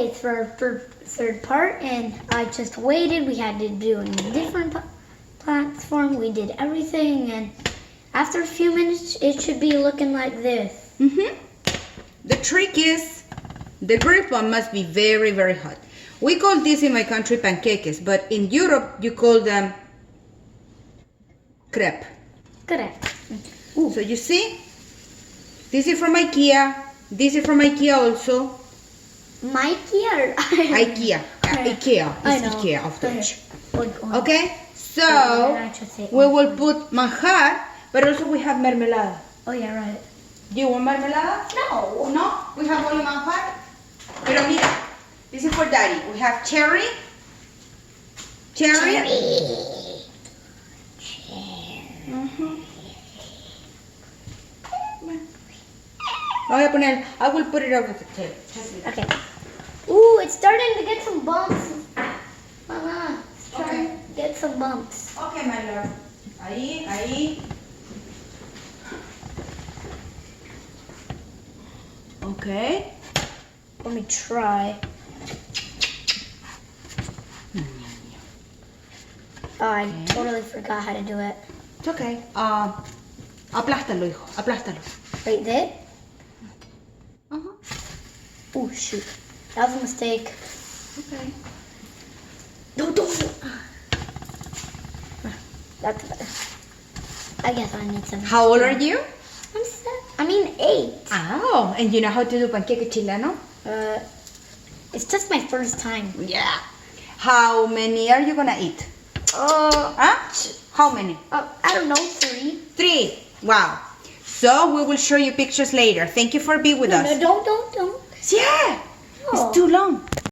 wait for third part, and I just waited. We had to do a different platform. We did everything, and after a few minutes, it should be looking like this. The trick is the grilled one must be very, very hot. We call this in my country pancakes, but in Europe you call them crepe. Correct. So you see, this is from IKEA. This is from IKEA also. Mikey or IKEA. IKEA I is know. IKEA of Dutch. Okay. Okay, so we will put manjar, but also we have mermelada. Oh yeah, right. Do you want mermelada? No. No, we have only manjar. Pero mira, this is for daddy. We have cherry. Cherry. Voy a poner, I will put it over the table. Okay. Ooh, it's starting to get some bumps. Mama, it's starting to get some bumps. Okay, my love. Ahí, ahí. Okay. Let me try. Oh, I totally forgot how to do it. It's okay. Aplástalo, hijo. Aplástalo. Wait, there? Oh, shoot. That was a mistake. Okay. No, don't. That's better. I guess I need some. How old are you? I'm 8. Oh, and you know how to do pancake chileno? It's just my first time. Yeah. How many are you gonna eat? Huh? How many? I don't know, 3. 3. Wow. So we will show you pictures later. Thank you for being with us. No, don't. Yeah. No. It's too long.